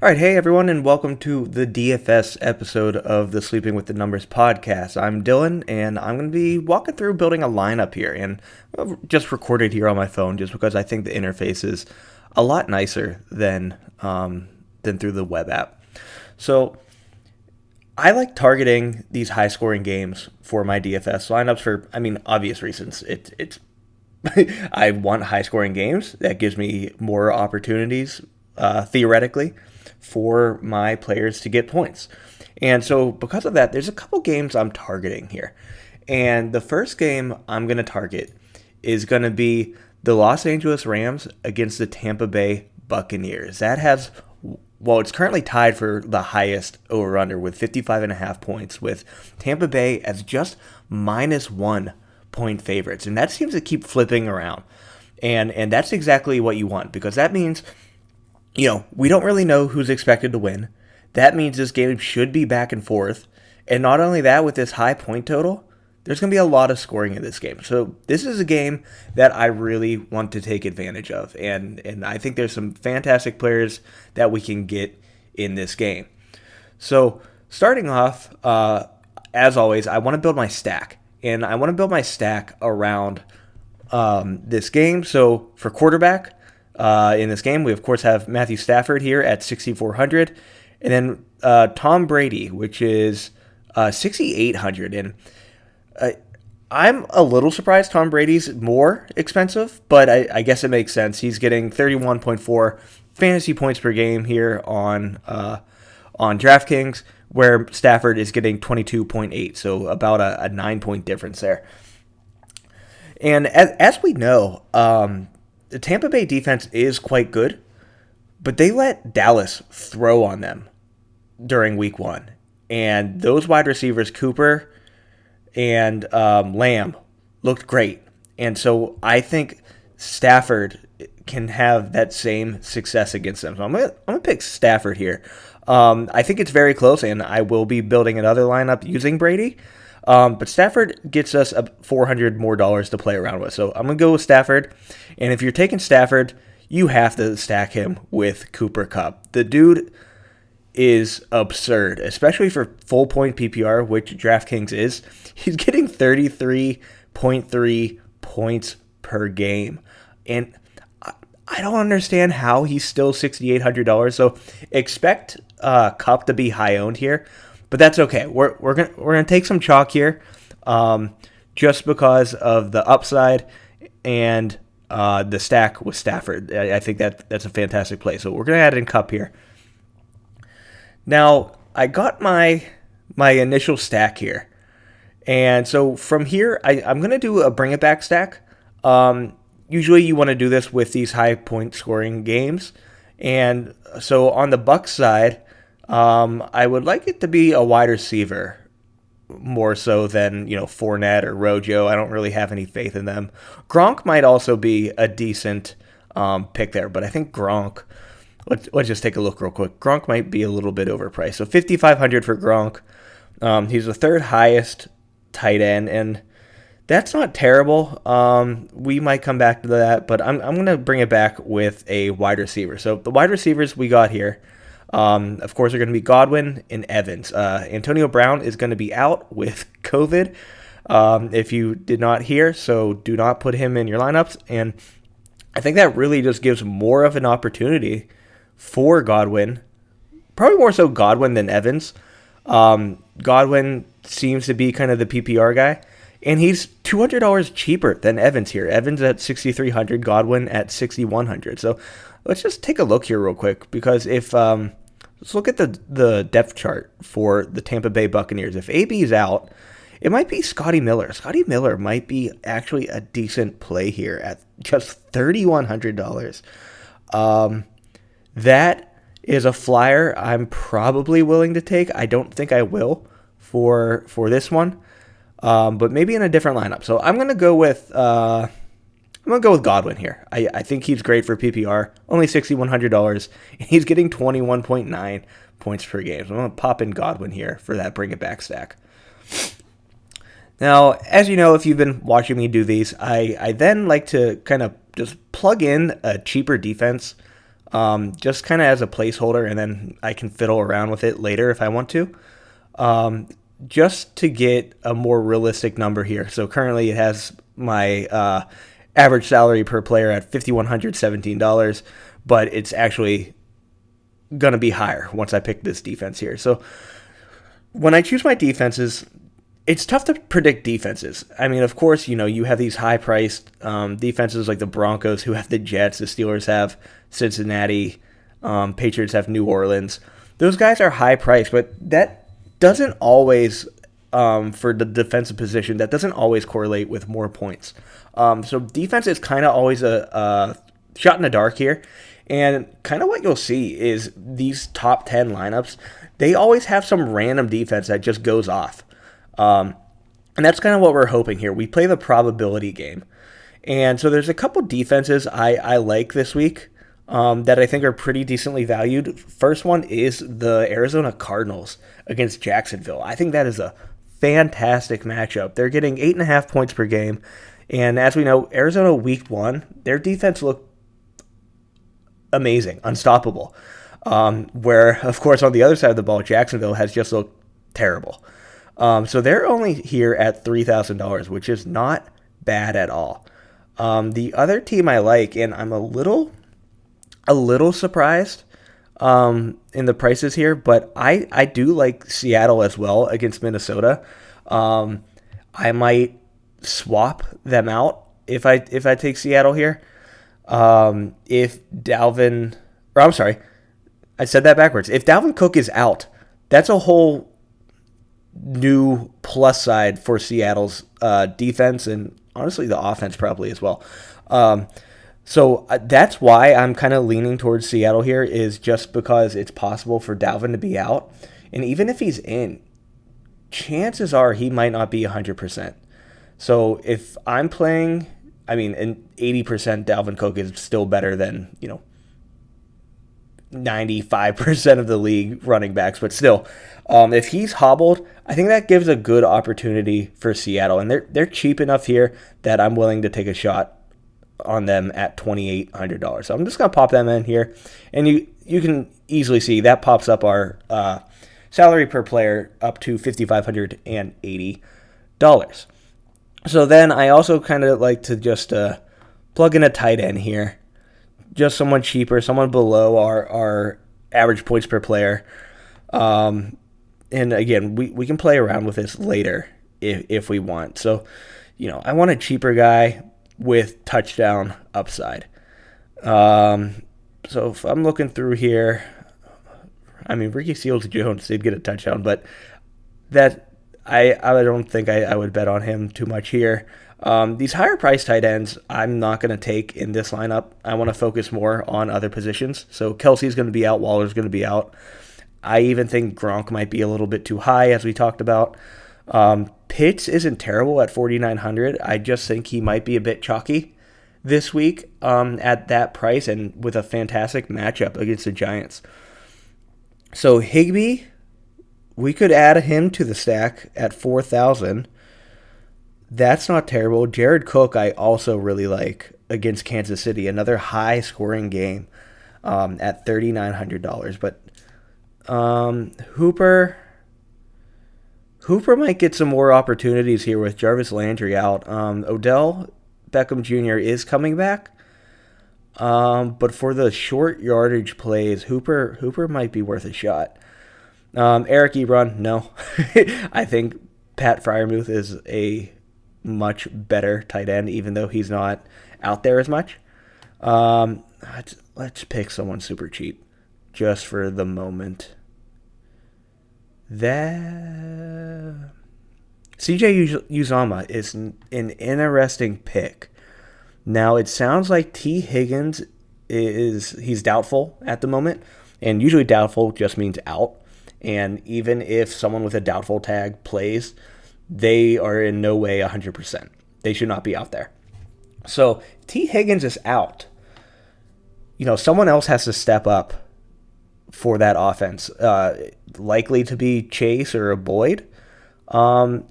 All right, hey everyone, and welcome to the DFS episode of the Sleeping with the Numbers podcast. I'm Dylan, and I'm going to be walking through building a lineup here, and I've just recorded here on my phone just because I think the interface is a lot nicer than through the web app. So I like targeting these high-scoring games for my DFS lineups for, obvious reasons. It's I want high-scoring games. That gives me more opportunities, theoretically, for my players to get points. And so, because of that, there's a couple games I'm targeting here. And the first game I'm going to target is going to be the Los Angeles Rams against the Tampa Bay Buccaneers. It's currently tied for the highest over-under with 55.5 points, with Tampa Bay as just -1 point favorites. And that seems to keep flipping around. And that's exactly what you want, because that means we don't really know who's expected to win. That means this game should be back and forth. And not only that, with this high point total, there's going to be a lot of scoring in this game. So this is a game that I really want to take advantage of. And I think there's some fantastic players that we can get in this game. So starting off, as always, I want to build my stack. And I want to build my stack around this game. So for quarterback, in this game, we of course have Matthew Stafford here at 6,400, and then Tom Brady, which is 6,800. And I'm a little surprised Tom Brady's more expensive, but I guess it makes sense. He's getting 31.4 fantasy points per game here on DraftKings, where Stafford is getting 22.8, so about a 9-point difference there. And as we know, the Tampa Bay defense is quite good, but they let Dallas throw on them during week one. And those wide receivers, Cooper and Lamb, looked great. And so I think Stafford can have that same success against them. So I'm gonna pick Stafford here. I think it's very close, and I will be building another lineup using Brady. But Stafford gets us $400 more to play around with. So I'm going to go with Stafford. And if you're taking Stafford, you have to stack him with Cooper Kupp. The dude is absurd, especially for full point PPR, which DraftKings is. He's getting 33.3 points per game. And I don't understand how he's still $6,800. So expect Kupp to be high owned here. But that's okay. We're gonna take some chalk here, just because of the upside and the stack with Stafford. I think that's a fantastic play. So we're gonna add in Kupp here. Now I got my initial stack here, and so from here I'm gonna do a bring it back stack. Usually you want to do this with these high point scoring games, and so on the Bucs side, I would like it to be a wide receiver more so than, Fournette or Rojo. I don't really have any faith in them. Gronk might also be a decent pick there, but I think Gronk, let's just take a look real quick. Gronk might be a little bit overpriced. So 5,500 for Gronk. He's the third highest tight end, and that's not terrible. We might come back to that, but I'm going to bring it back with a wide receiver. So the wide receivers we got here, of course, are going to be Godwin and Evans. Antonio Brown is going to be out with COVID, if you did not hear, so do not put him in your lineups. And I think that really just gives more of an opportunity for Godwin, probably more so Godwin than Evans. Godwin seems to be kind of the PPR guy, and he's $200 cheaper than Evans here. Evans at 6,300, Godwin at 6,100. So let's just take a look here real quick, because if let's look at the depth chart for the Tampa Bay Buccaneers. If AB is out, it might be Scotty Miller. Scotty Miller might be actually a decent play here at just $3,100. That is a flyer I'm probably willing to take. I don't think I will for this one, but maybe in a different lineup. So I'm gonna go with Godwin here. I think he's great for PPR. Only $6,100, and he's getting 21.9 points per game. So I'm gonna pop in Godwin here for that bring it back stack. Now, as you know, if you've been watching me do these, I then like to kind of just plug in a cheaper defense just kind of as a placeholder, and then I can fiddle around with it later if I want to. Um, just to get a more realistic number here. So currently it has my average salary per player at $5,117, but it's actually going to be higher once I pick this defense here. So when I choose my defenses, it's tough to predict defenses. I mean, of course, you have these high-priced defenses like the Broncos, who have the Jets. The Steelers have Cincinnati. Patriots have New Orleans. Those guys are high-priced, but that doesn't always, for the defensive position, that doesn't always correlate with more points. So defense is kind of always a shot in the dark here. And kind of what you'll see is these top 10 lineups, they always have some random defense that just goes off. And that's kind of what we're hoping here. We play the probability game. And so there's a couple defenses I like this week that I think are pretty decently valued. First one is the Arizona Cardinals against Jacksonville. I think that is a fantastic matchup. They're getting 8.5 points per game. And as we know, Arizona week 1, their defense looked amazing, unstoppable. Where, of course, on the other side of the ball, Jacksonville has just looked terrible. So they're only here at $3,000, which is not bad at all. The other team I like, and I'm a little surprised in the prices here, but I do like Seattle as well against Minnesota. I might swap them out if I take Seattle here. If Dalvin, or I'm sorry, I said that backwards. If Dalvin Cook is out, that's a whole new plus side for Seattle's defense, and honestly the offense probably as well. So that's why I'm kind of leaning towards Seattle here, is just because it's possible for Dalvin to be out. And even if he's in, chances are he might not be 100%. So if I'm playing, I mean, an 80% Dalvin Cook is still better than, 95% of the league running backs. But still, if he's hobbled, I think that gives a good opportunity for Seattle. And they're cheap enough here that I'm willing to take a shot on them at $2,800. So I'm just going to pop them in here. And you can easily see that pops up our salary per player up to $5,580. So then I also kind of like to just plug in a tight end here. Just someone cheaper, someone below our average points per player. And again, we can play around with this later if we want. So, I want a cheaper guy with touchdown upside. So if I'm looking through here, I mean, Ricky Seals-Jones did get a touchdown, but that I don't think I would bet on him too much here. These higher price tight ends, I'm not going to take in this lineup. I want to focus more on other positions. So Kelsey's going to be out. Waller's going to be out. I even think Gronk might be a little bit too high, as we talked about. Pitts isn't terrible at $4,900. I just think he might be a bit chalky this week at that price and with a fantastic matchup against the Giants. So Higbee, we could add him to the stack at $4,000. That's not terrible. Jared Cook I also really like against Kansas City. Another high-scoring game at $3,900. But Hooper might get some more opportunities here with Jarvis Landry out. Odell Beckham Jr. is coming back. But for the short yardage plays, Hooper might be worth a shot. Eric Ebron, no. I think Pat Freiermuth is a much better tight end, even though he's not out there as much. Let's pick someone super cheap just for the moment. CJ Uzomah is an interesting pick. Now, it sounds like T. Higgins he's doubtful at the moment, and usually doubtful just means out. And even if someone with a doubtful tag plays, they are in no way 100%. They should not be out there. So T. Higgins is out. Someone else has to step up for that offense. Likely to be Chase or a Boyd. But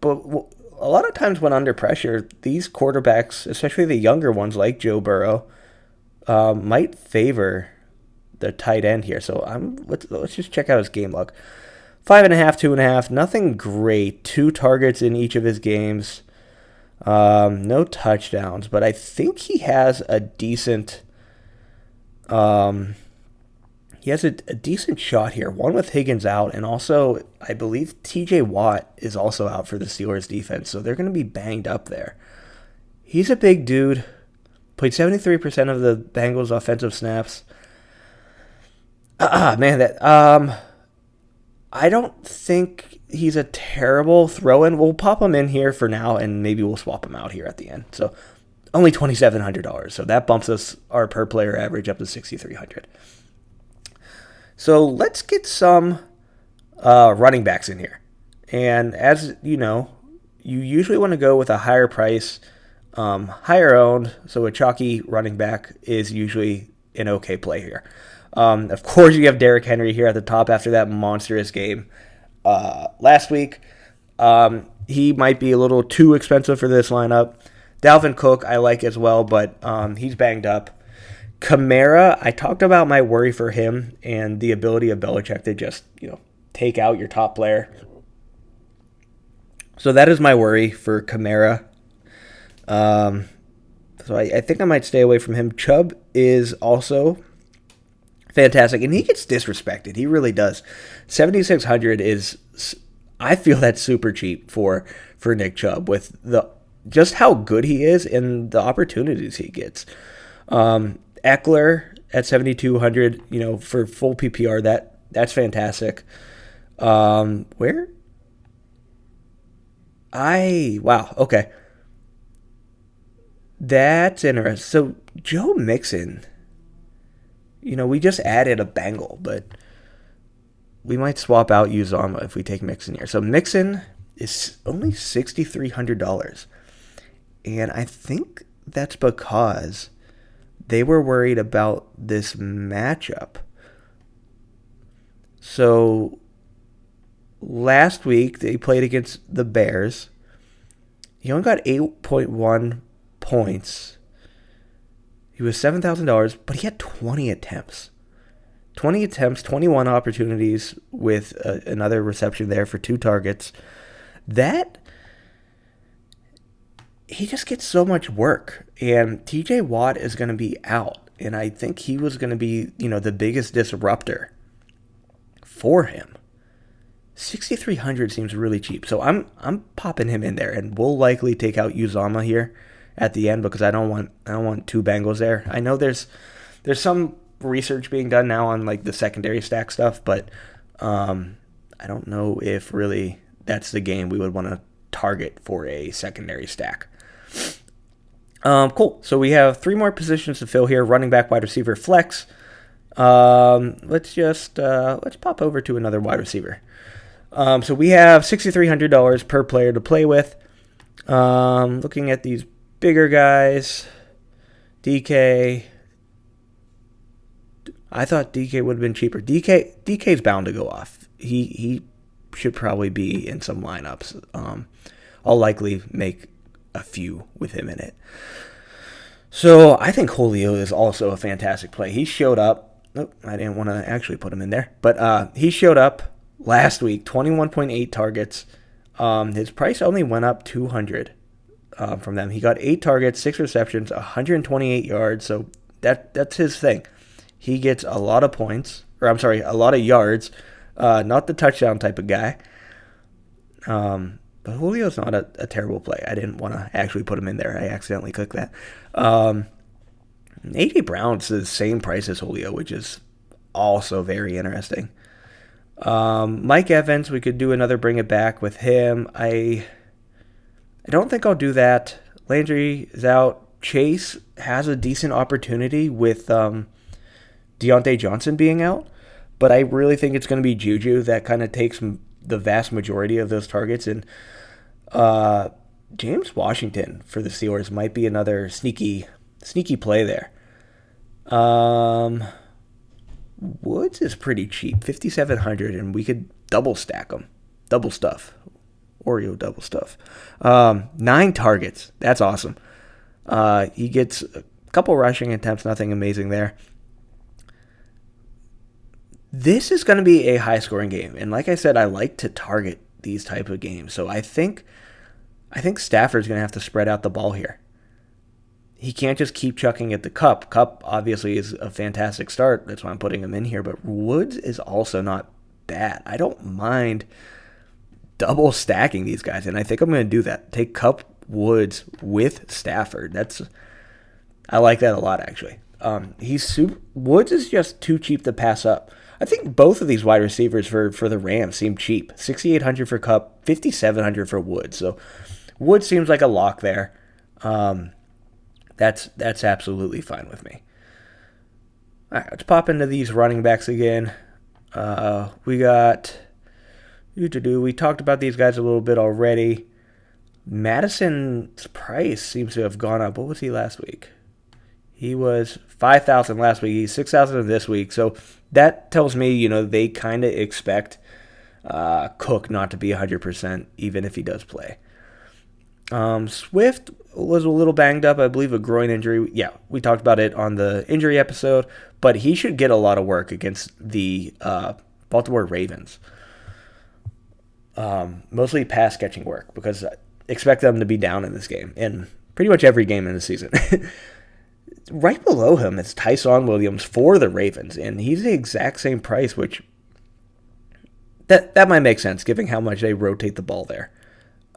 a lot of times when under pressure, these quarterbacks, especially the younger ones like Joe Burrow, might favor the tight end here. So let's just check out his game log. 5.5, 2.5, nothing great. 2 targets in each of his games. No touchdowns, but I think he has a decent decent shot here. One with Higgins out, and also I believe TJ Watt is also out for the Steelers defense, so they're going to be banged up there. He's a big dude. Played 73% of the Bengals offensive snaps. I don't think he's a terrible throw-in. We'll pop him in here for now, and maybe we'll swap him out here at the end. So only $2,700. So that bumps our per player average up to $6,300. So let's get some running backs in here. And as you know, you usually want to go with a higher price, higher owned. So a chalky running back is usually an okay play here. Of course, you have Derrick Henry here at the top after that monstrous game last week. He might be a little too expensive for this lineup. Dalvin Cook, I like as well, but he's banged up. Kamara, I talked about my worry for him and the ability of Belichick to just, take out your top player. So that is my worry for Kamara. So I think I might stay away from him. Chubb is also fantastic, and he gets disrespected. He really does. 7,600 is, I feel that's super cheap for Nick Chubb with just how good he is and the opportunities he gets. Eckler at 7,200, for full PPR, that's fantastic. Wow, okay. That's interesting. So Joe Mixon, we just added a Bengal, but we might swap out Uzomah if we take Mixon here. So Mixon is only $6,300. And I think that's because they were worried about this matchup. So last week they played against the Bears. He only got 8.1 points. He was $7,000, but he had 20 attempts. 20 attempts, 21 opportunities with another reception there for 2 targets. He just gets so much work. And TJ Watt is going to be out. And I think he was going to be, the biggest disruptor for him. 6,300 seems really cheap. So I'm popping him in there, and we'll likely take out Uzomah here at the end because I don't want 2 Bengals there. I know there's some research being done now on like the secondary stack stuff, but I don't know if really that's the game we would want to target for a secondary stack. Cool. So we have 3 more positions to fill here: running back, wide receiver, flex. Let's pop over to another wide receiver. So we have $6,300 per player to play with. Looking at these bigger guys, DK. I thought DK would have been cheaper. DK's bound to go off. He should probably be in some lineups. I'll likely make a few with him in it. So I think Julio is also a fantastic play. He showed up. Nope, I didn't want to actually put him in there. But he showed up last week, 21.8 targets. His price only went up 200 from them. He got 8 targets, 6 receptions, 128 yards. So that's his thing. He gets a lot of points, a lot of yards. Not the touchdown type of guy. But Julio's not a terrible play. I didn't want to actually put him in there. I accidentally clicked that. A.J. Brown's the same price as Julio, which is also very interesting. Mike Evans, we could do another bring it back with him. I don't think I'll do that. Landry is out. Chase has a decent opportunity with Deontay Johnson being out, but I really think it's going to be Juju that kind of takes the vast majority of those targets. And James Washington for the Steelers might be another sneaky play there. Woods is pretty cheap, $5,700, and we could double stack them. Double stuff. Oreo double stuff. 9 targets. That's awesome. He gets a couple rushing attempts, nothing amazing there. This is going to be a high-scoring game, and like I said, I like to target these type of games. So I think Stafford's going to have to spread out the ball here. He can't just keep chucking at the Cup. Cup obviously is a fantastic start. That's why I'm putting him in here. But Woods is also not bad. I don't mind double stacking these guys, and I think I'm going to do that. Take Cup, Woods with Stafford. I like that a lot, actually. Woods is just too cheap to pass up. I think both of these wide receivers for the Rams seem cheap. $6,800 for Cup, $5,700 for Woods. So Woods seems like a lock there. That's absolutely fine with me. All right, let's pop into these running backs again. We talked about these guys a little bit already. Madison's price seems to have gone up. What was he last week? He was $5,000 last week. He's $6,000 this week. So that tells me, they kind of expect Cook not to be 100%, even if he does play. Swift was a little banged up, I believe, a groin injury. Yeah, we talked about it on the injury episode, but he should get a lot of work against the Baltimore Ravens. Mostly pass catching work, because I expect them to be down in this game, in pretty much every game in the season. Right below him is Tyson Williams for the Ravens, and he's the exact same price, which that might make sense, given how much they rotate the ball there.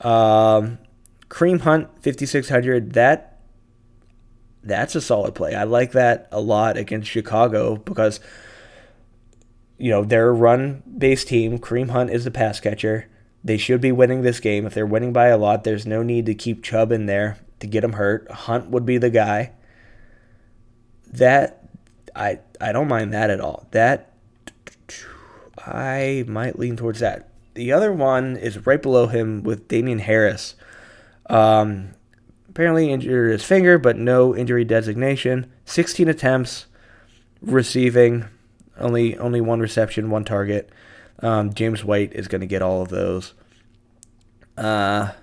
Kareem Hunt, $5,600. That's a solid play. I like that a lot against Chicago because, they're a run-based team. Kareem Hunt is the pass catcher. They should be winning this game. If they're winning by a lot, there's no need to keep Chubb in there to get him hurt. Hunt would be the guy. I don't mind that at all. I might lean towards that. The other one is right below him with Damian Harris. Apparently injured his finger, but no injury designation. 16 attempts, receiving, only one reception, one target. James White is going to get all of those. That's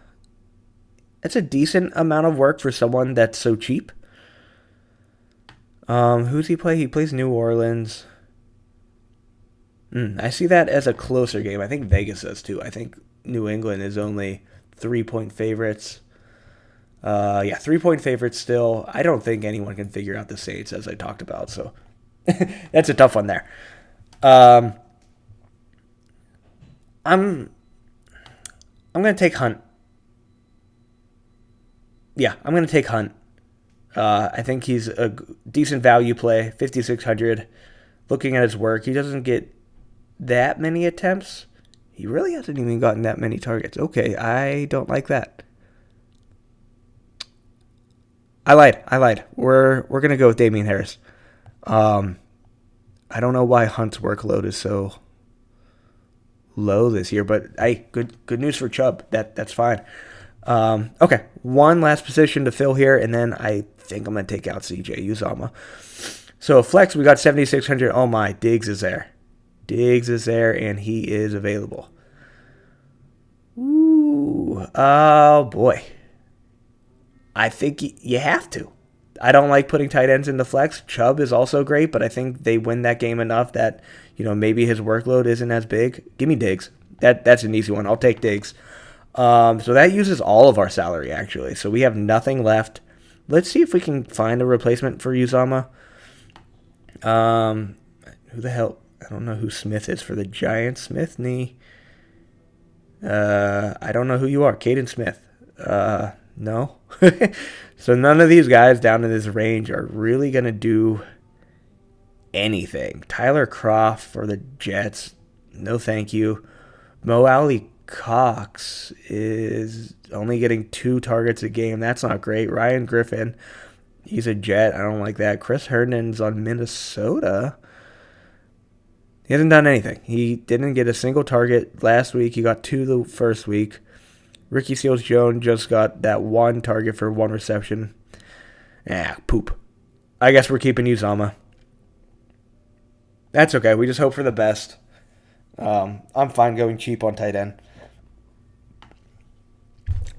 a decent amount of work for someone that's so cheap. Who's he play? He plays New Orleans. I see that as a closer game. I think Vegas does too. I think New England is only 3-point favorites. 3-point favorites still. I don't think anyone can figure out the Saints, as I talked about. So that's a tough one there. I'm going to take Hunt. Yeah, I'm going to take Hunt. I think he's a decent value play, $5,600. Looking at his work, he doesn't get that many attempts. He really hasn't even gotten that many targets. Okay, I don't like that. I lied. We're going to go with Damian Harris. I don't know why Hunt's workload is so low this year, but hey, good news for Chubb. That's fine. Okay, one last position to fill here, and then I think I'm going to take out CJ Uzomah. So flex, we got 7,600. Oh my, Diggs is there. And he is available. Ooh, oh boy. I think you have to. I don't like putting tight ends in the flex. Chubb is also great, but I think they win that game enough that, maybe his workload isn't as big. Give me Diggs. That's an easy one. I'll take Diggs. So that uses all of our salary, actually. So we have nothing left. Let's see if we can find a replacement for Uzomah. Who the hell? I don't know who Smith is for the Giants. Smith, knee. I don't know who you are. Caden Smith. No. So none of these guys down in this range are really going to do anything. Tyler Kroft for the Jets. No thank you. Mo Alley Cox is only getting 2 targets a game. That's not great. Ryan Griffin, he's a Jet. I don't like that. Chris Herndon's on Minnesota. He hasn't done anything. He didn't get a single target last week. He got 2 the first week. Ricky Seals-Jones just got that 1 target for 1 reception. Poop. I guess we're keeping Uzomah. That's okay. We just hope for the best. I'm fine going cheap on tight end.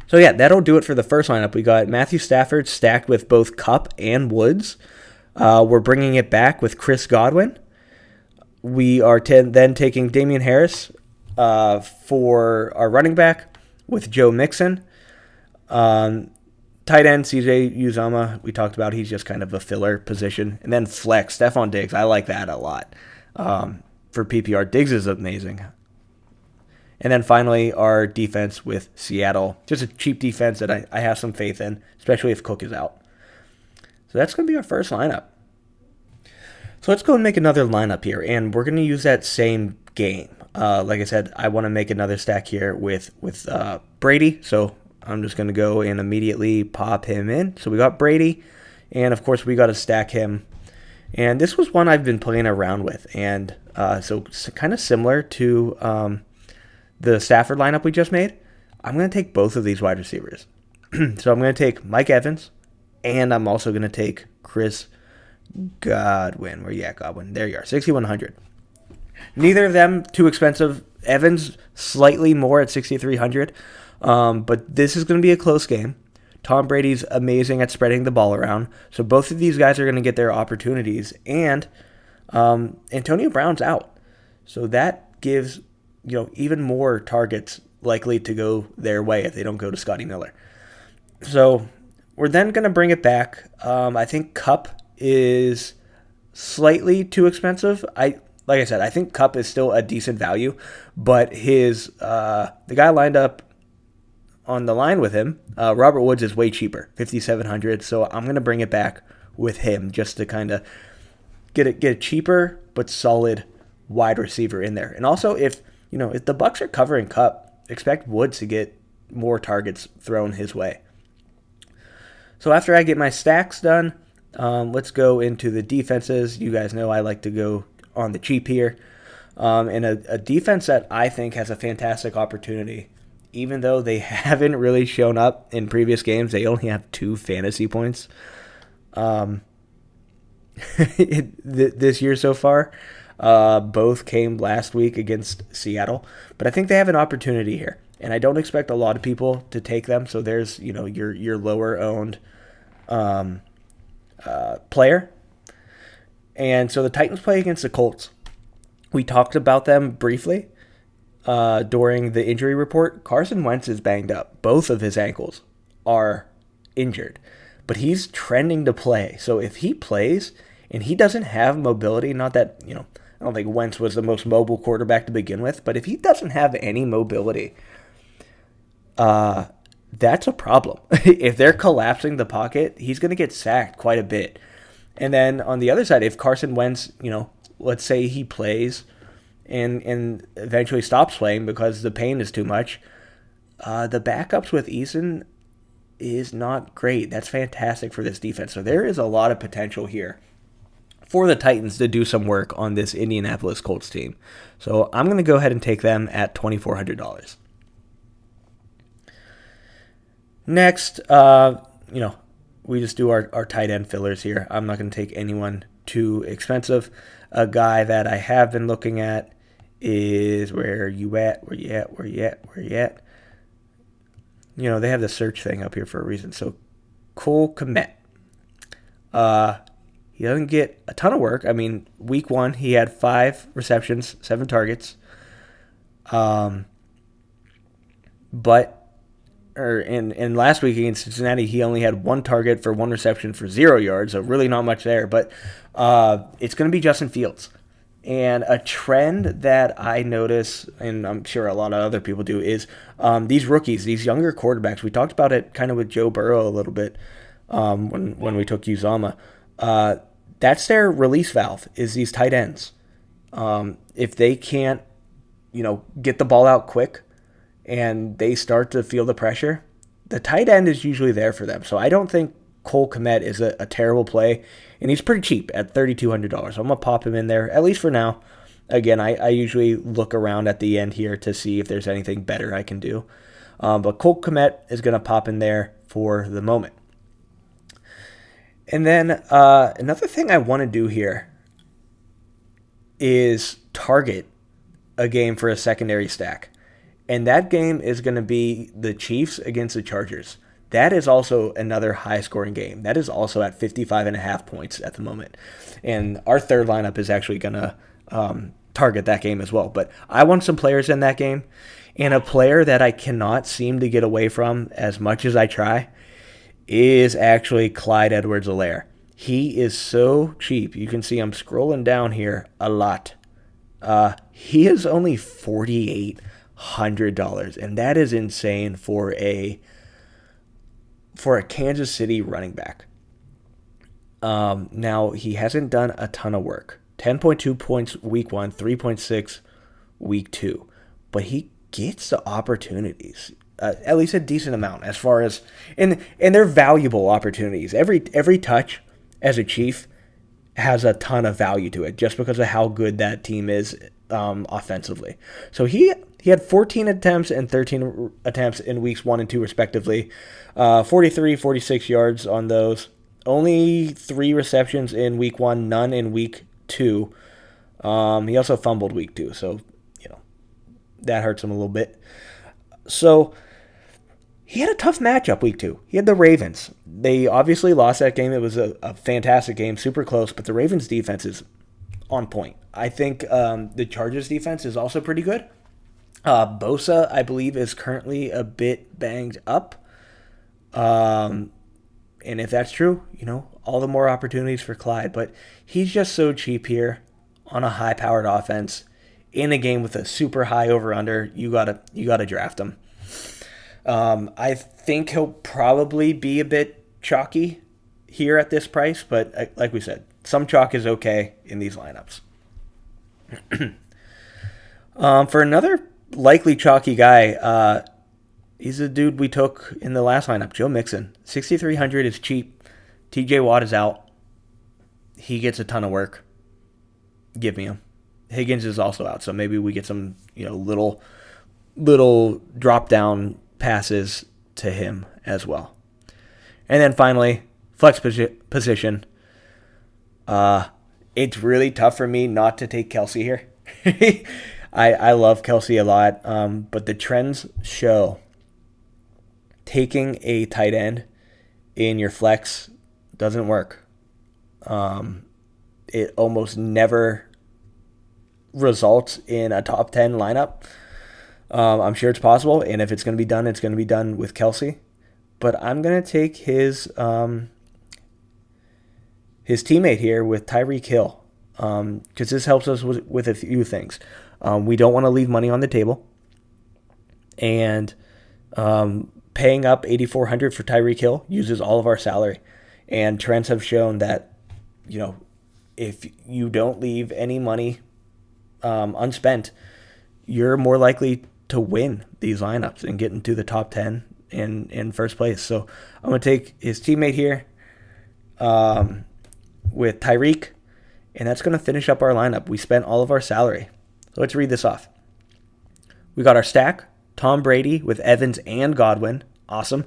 So yeah, that'll do it for the first lineup. We got Matthew Stafford stacked with both Kupp and Woods. We're bringing it back with Chris Godwin. We are then taking Damian Harris for our running back with Joe Mixon. Tight end, C.J. Uzomah, we talked about. He's just kind of a filler position. And then flex, Stephon Diggs. I like that a lot. For PPR, Diggs is amazing. And then finally, our defense with Seattle. Just a cheap defense that I have some faith in, especially if Cook is out. So that's going to be our first lineup. So let's go and make another lineup here. And we're going to use that same game. Like I said, I want to make another stack here with Brady. So I'm just going to go and immediately pop him in. So we got Brady. And, of course, we got to stack him. And this was one I've been playing around with. And so kind of similar to the Stafford lineup we just made. I'm going to take both of these wide receivers. So I'm going to take Mike Evans. And I'm also going to take Chris Godwin. Where you at, Godwin? There you are, 6,100. Neither of them too expensive. Evans slightly more at 6,300. But this is going to be a close game. Tom Brady's amazing at spreading the ball around. So both of these guys are going to get their opportunities. And Antonio Brown's out. So that gives even more targets likely to go their way if they don't go to Scotty Miller. So we're then going to bring it back. I think Kupp is slightly too expensive. Like I said, I think Kupp is still a decent value, but the guy lined up on the line with him, Robert Woods, is way cheaper, 5,700. So I'm going to bring it back with him just to kind of get a cheaper but solid wide receiver in there. And also, if the Bucs are covering Kupp, expect Woods to get more targets thrown his way. So after I get my stacks done, let's go into the defenses. You guys know I like to go on the cheap here. And a defense that I think has a fantastic opportunity, even though they haven't really shown up in previous games. They only have 2 fantasy points this year so far. Both came last week against Seattle. But I think they have an opportunity here. And I don't expect a lot of people to take them. So there's, your lower owned player. And so the Titans play against the Colts. We talked about them briefly during the injury report. Carson Wentz is banged up. Both of his ankles are injured. But he's trending to play. So if he plays and he doesn't have mobility, not that, I don't think Wentz was the most mobile quarterback to begin with, but if he doesn't have any mobility, that's a problem. If they're collapsing the pocket, he's going to get sacked quite a bit. And then on the other side, if Carson Wentz, let's say he plays and eventually stops playing because the pain is too much, the backups with Eason is not great. That's fantastic for this defense. So there is a lot of potential here for the Titans to do some work on this Indianapolis Colts team. So I'm going to go ahead and take them at $2,400. Next, we just do our tight end fillers here. I'm not going to take anyone too expensive. A guy that I have been looking at is where you at? They have the search thing up here for a reason. So Cole Kmet. He doesn't get a ton of work. I mean, week 1, he had 5 receptions, 7 targets. In last week against Cincinnati, he only had 1 target for 1 reception for 0 yards, so really not much there. But it's going to be Justin Fields. And a trend that I notice, and I'm sure a lot of other people do, is these rookies, these younger quarterbacks. We talked about it kind of with Joe Burrow a little bit when we took Uzomah. That's their release valve, is these tight ends. If they can't, get the ball out quick and they start to feel the pressure, the tight end is usually there for them. So I don't think Cole Kmet is a terrible play, and he's pretty cheap at $3,200. So I'm going to pop him in there, at least for now. Again, I usually look around at the end here to see if there's anything better I can do. But Cole Kmet is going to pop in there for the moment. And then another thing I want to do here is target a game for a secondary stack. And that game is going to be the Chiefs against the Chargers. That is also another high-scoring game. That is also at 55.5 points at the moment. And our third lineup is actually going to target that game as well. But I want some players in that game. And a player that I cannot seem to get away from as much as I try is actually Clyde Edwards-Helaire. He is so cheap. You can see I'm scrolling down here a lot. He is only $4,800, and that is insane for a Kansas City running back. Now, he hasn't done a ton of work. 10.2 points week 1, 3.6 week 2. But he gets the opportunities, at least a decent amount, as far as and they're valuable opportunities. Every touch as a Chief has a ton of value to it, just because of how good that team is offensively. So he had 14 attempts and 13 attempts in weeks 1 and 2 respectively, 43, 46 yards on those. Only 3 receptions in week 1, none in week 2. He also fumbled week 2, so that hurts him a little bit. So he had a tough matchup week 2. He had the Ravens. They obviously lost that game. It was a fantastic game, super close, but the Ravens defense is on point. I think the Chargers defense is also pretty good. Bosa, I believe, is currently a bit banged up. And if that's true, all the more opportunities for Clyde. But he's just so cheap here on a high-powered offense in a game with a super high over/under. You gotta draft him. I think he'll probably be a bit chalky here at this price, but like we said, some chalk is okay in these lineups. For another likely chalky guy, he's a dude we took in the last lineup, Joe Mixon. 6,300 is cheap. TJ Watt is out. He gets a ton of work. Give me him. Higgins is also out, so maybe we get some, little drop down passes to him as well. And then finally, flex position. It's really tough for me not to take Kelsey here. I love Kelsey a lot, but the trends show taking a tight end in your flex doesn't work. It almost never results in a top 10 lineup. I'm sure it's possible, and if it's going to be done, it's going to be done with Kelsey. But I'm going to take his teammate here with Tyreek Hill, because this helps us with a few things. We don't want to leave money on the table, and paying up $8,400 for Tyreek Hill uses all of our salary. And trends have shown that, if you don't leave any money unspent, you're more likely to win these lineups and get into the top 10 in first place. So I'm going to take his teammate here with Tyreek, and that's going to finish up our lineup. We spent all of our salary. So let's read this off. We got our stack, Tom Brady with Evans and Godwin. Awesome.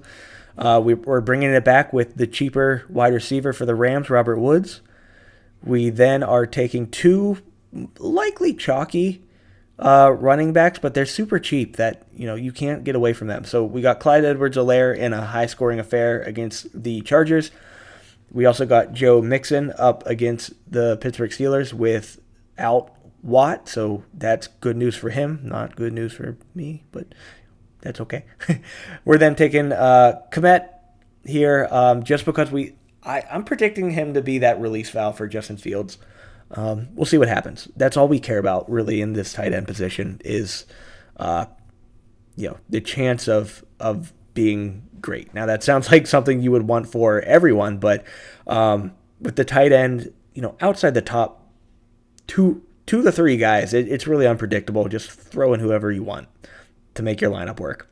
We're bringing it back with the cheaper wide receiver for the Rams, Robert Woods. We then are taking 2 likely chalky running backs, but they're super cheap that you can't get away from them. So we got Clyde Edwards-Helaire in a high-scoring affair against the Chargers. We also got Joe Mixon up against the Pittsburgh Steelers without Watt, so that's good news for him, not good news for me, but that's okay. We're then taking Kmet here just because I'm predicting him to be that release valve for Justin Fields. We'll see what happens. That's all we care about really in this tight end position is, the chance of being great. Now that sounds like something you would want for everyone, but with the tight end, outside the top 2 to 3 guys, it's really unpredictable. Just throw in whoever you want to make your lineup work.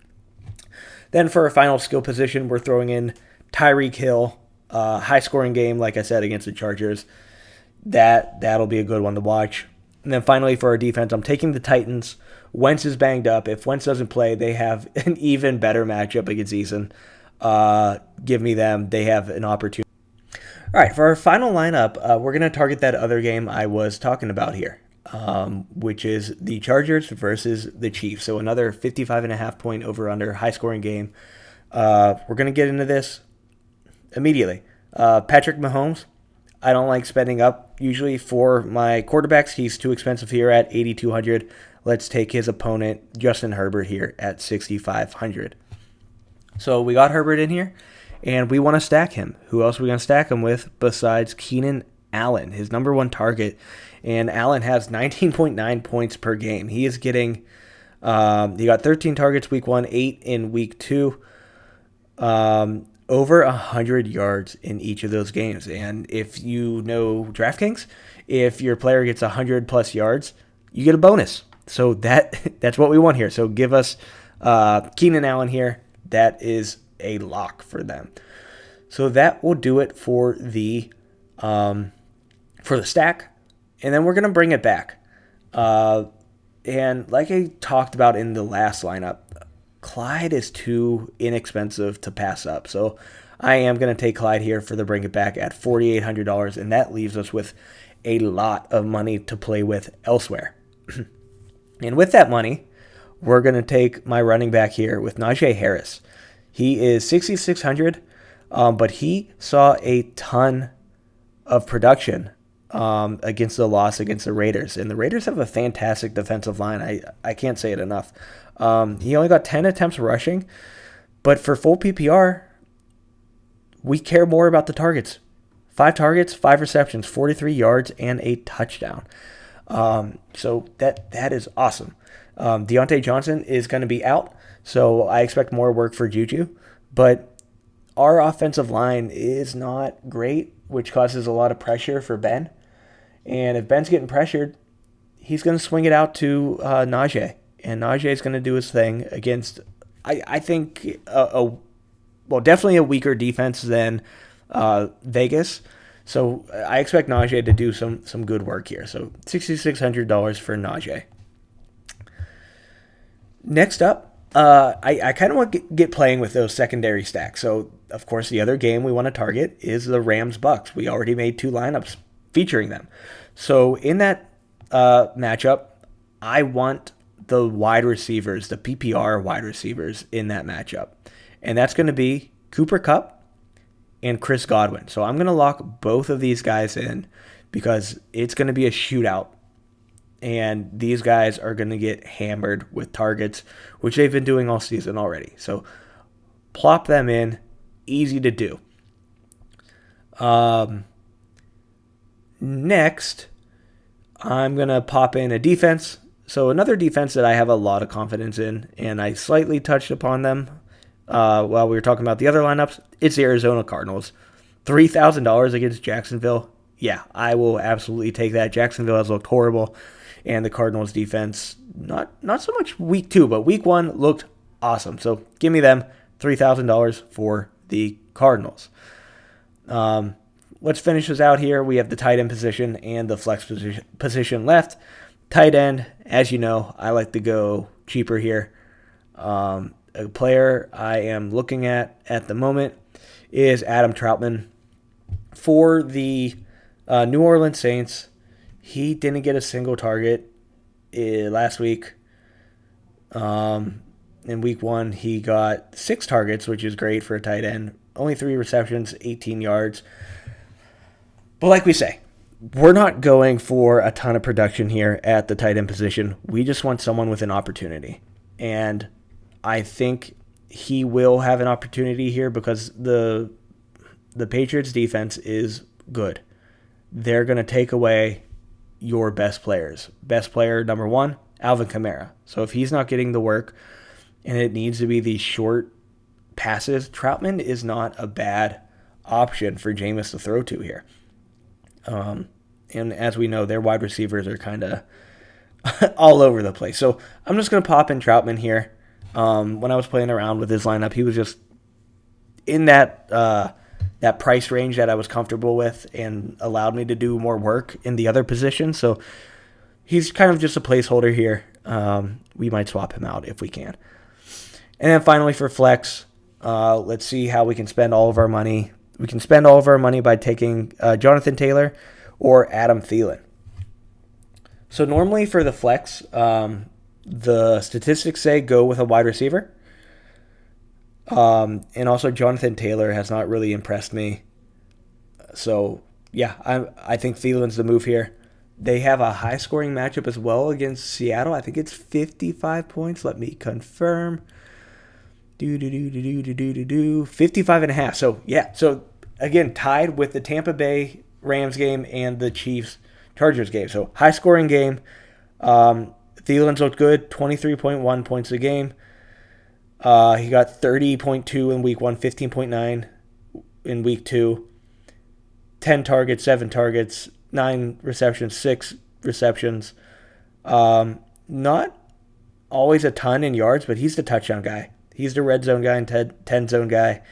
Then for our final skill position, we're throwing in Tyreek Hill, high scoring game, like I said, against the Chargers. That'll be a good one to watch. And then finally for our defense, I'm taking the Titans. Wentz is banged up. If Wentz doesn't play, they have an even better matchup against Eason. Give me them. They have an opportunity. All right, for our final lineup, we're going to target that other game I was talking about here. which is the Chargers versus the Chiefs. So another 55.5 point over-under, high-scoring game. We're going to get into this immediately. Patrick Mahomes, I don't like spending up usually for my quarterbacks. He's too expensive here at 8,200. Let's take his opponent, Justin Herbert, here at 6,500. So we got Herbert in here, and we want to stack him. Who else are we going to stack him with besides Keenan Allen, his number one target? And Allen has 19.9 points per game. He is getting, he got 13 targets week 1, 8 in week 2. Over 100 yards in each of those games. And if you know DraftKings, if your player gets 100 plus yards, you get a bonus. So that's what we want here. So give us Keenan Allen here. That is a lock for them. So that will do it for the stack. And then we're going to bring it back. And like I talked about in the last lineup, Clyde is too inexpensive to pass up. So I am going to take Clyde here for the bring it back at $4,800. And that leaves us with a lot of money to play with elsewhere. And with that money, we're going to take my running back here with Najee Harris. He is 6,600, but he saw a ton of production against the loss against the Raiders. And the Raiders have a fantastic defensive line. I can't say it enough. He only got 10 attempts rushing, but for full PPR, we care more about the targets. 5 targets, 5 receptions, 43 yards, and a touchdown. So that is awesome. Deontay Johnson is going to be out, so I expect more work for Juju. But our offensive line is not great, which causes a lot of pressure for Ben. And if Ben's getting pressured, he's going to swing it out to Najee. And Najee is going to do his thing against, I think, definitely a weaker defense than Vegas. So I expect Najee to do some good work here. So $6,600 for Najee. Next up, I kind of want to get playing with those secondary stacks. So, of course, the other game we want to target is the Rams-Bucks. We already made 2 lineups featuring them. So in that matchup, I want the wide receivers, the PPR wide receivers in that matchup. And that's going to be Cooper Kupp and Chris Godwin. So I'm going to lock both of these guys in because it's going to be a shootout. And these guys are going to get hammered with targets, which they've been doing all season already. So plop them in. Easy to do. Next, I'm going to pop in a defense. So another defense that I have a lot of confidence in, and I slightly touched upon them while we were talking about the other lineups, it's the Arizona Cardinals. $3,000 against Jacksonville. Yeah, I will absolutely take that. Jacksonville has looked horrible, and the Cardinals defense, not so much week 2, but week 1 looked awesome. So give me them, $3,000 for the Cardinals. Let's finish this out here. We have the tight end position and the flex position left. Tight end, as you know, I like to go cheaper here. A player I am looking at the moment is Adam Troutman. For the New Orleans Saints, he didn't get a single target last week. In week 1, he got 6 targets, which is great for a tight end. Only 3 receptions, 18 yards. But like we say, we're not going for a ton of production here at the tight end position. We just want someone with an opportunity. And I think he will have an opportunity here because the Patriots defense is good. They're going to take away your best players. Best player, number 1, Alvin Kamara. So if he's not getting the work and it needs to be these short passes, Troutman is not a bad option for Jameis to throw to here. And as we know, their wide receivers are kind of all over the place. So I'm just going to pop in Troutman here. When I was playing around with his lineup, he was just in that price range that I was comfortable with and allowed me to do more work in the other positions. So he's kind of just a placeholder here. We might swap him out if we can. And then finally for flex, let's see how we can spend all of our money. We can spend all of our money by taking Jonathan Taylor or Adam Thielen. So normally for the flex, the statistics say go with a wide receiver. And also Jonathan Taylor has not really impressed me. So yeah, I think Thielen's the move here. They have a high scoring matchup as well against Seattle. I think it's 55 points. Let me confirm. 55 and a half. So yeah, so again, tied with the Tampa Bay Rams game and the Chiefs Chargers game. So high scoring game. Thielen's looked good, 23.1 points a game. He got 30.2 in week 1, 15.9 in week 2, 10 targets, 7 targets, 9 receptions, 6 receptions. Not always a ton in yards, but he's the touchdown guy. He's the red zone guy and 10 zone guy.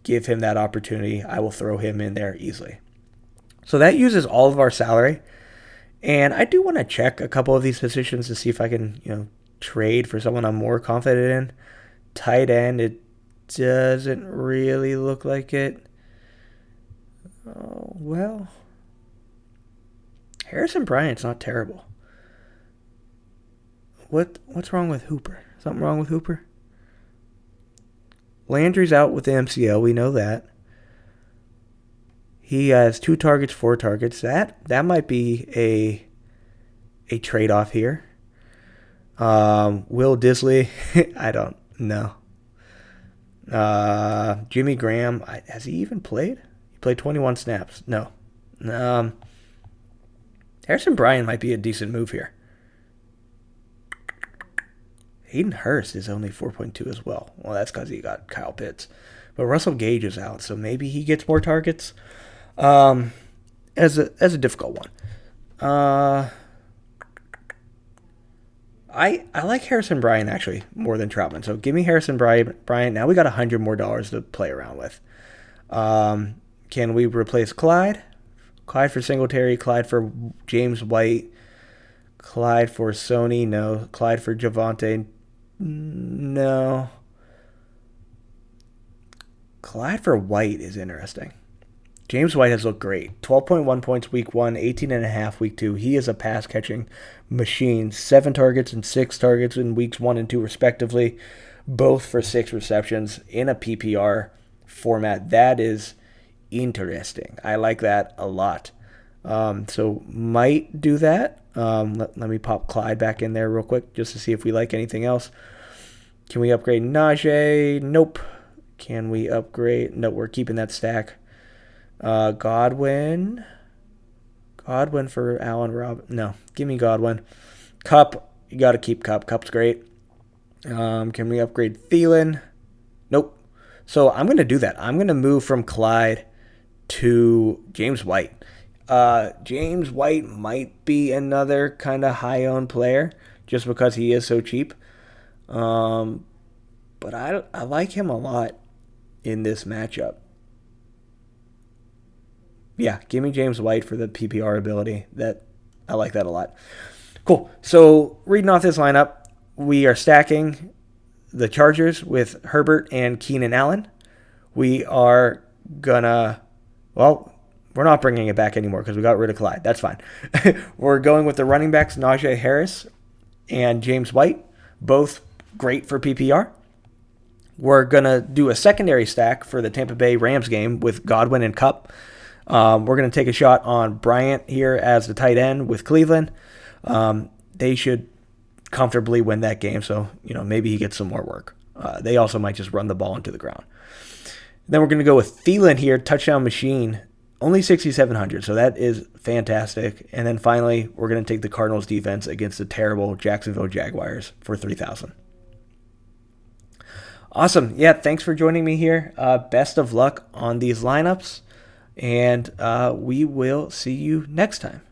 Give him that opportunity. I will throw him in there easily. So that uses all of our salary. And I do want to check a couple of these positions to see if I can, trade for someone I'm more confident in. Tight end, it doesn't really look like it. Oh, well. Harrison Bryant's not terrible. What's wrong with Hooper? Something wrong with Hooper? Landry's out with the MCL. We know that. He has 2 targets, 4 targets. That might be a trade-off here. Will Disley, I don't know. Jimmy Graham, has he even played? He played 21 snaps. No. Harrison Bryant might be a decent move here. Hayden Hurst is only 4.2 as well. Well, that's because he got Kyle Pitts. But Russell Gage is out, so maybe he gets more targets. As a difficult one. I like Harrison Bryant actually more than Troutman. So give me Harrison Bryant. Now we got $100 more to play around with. Can we replace Clyde? Clyde for Singletary. Clyde for James White. Clyde for Sony. No. Clyde for Javonte. No. Clyde for White is interesting. James White has looked great. 12.1 points week 1, 18.5 week 2. He is a pass-catching machine. 7 targets and 6 targets in weeks 1 and 2 respectively, both for 6 receptions in a PPR format. That is interesting. I like that a lot. So might do that. Let me pop Clyde back in there real quick just to see if we like anything else. Can we upgrade Najee? Nope. Can we upgrade? No, we're keeping that stack. Godwin for Allen Rob. No, give me Godwin. Cup, you got to keep Cup. Cup's great. Can we upgrade Thielen? Nope. So I'm going to do that. I'm going to move from Clyde to James White. James White might be another kind of high-owned player just because he is so cheap. But I like him a lot in this matchup. Yeah, give me James White for the PPR ability. I like that a lot. Cool. So reading off this lineup, we are stacking the Chargers with Herbert and Keenan Allen. We are gonna, we're not bringing it back anymore because we got rid of Clyde. That's fine. We're going with the running backs, Najee Harris and James White, both great for PPR. We're going to do a secondary stack for the Tampa Bay Rams game with Godwin and Kupp. We're going to take a shot on Bryant here as the tight end with Cleveland. They should comfortably win that game, so maybe he gets some more work. They also might just run the ball into the ground. Then we're going to go with Thielen here, touchdown machine, only 6,700, so that is fantastic. And then finally, we're going to take the Cardinals defense against the terrible Jacksonville Jaguars for 3,000. Awesome. Yeah, thanks for joining me here. Best of luck on these lineups, and we will see you next time.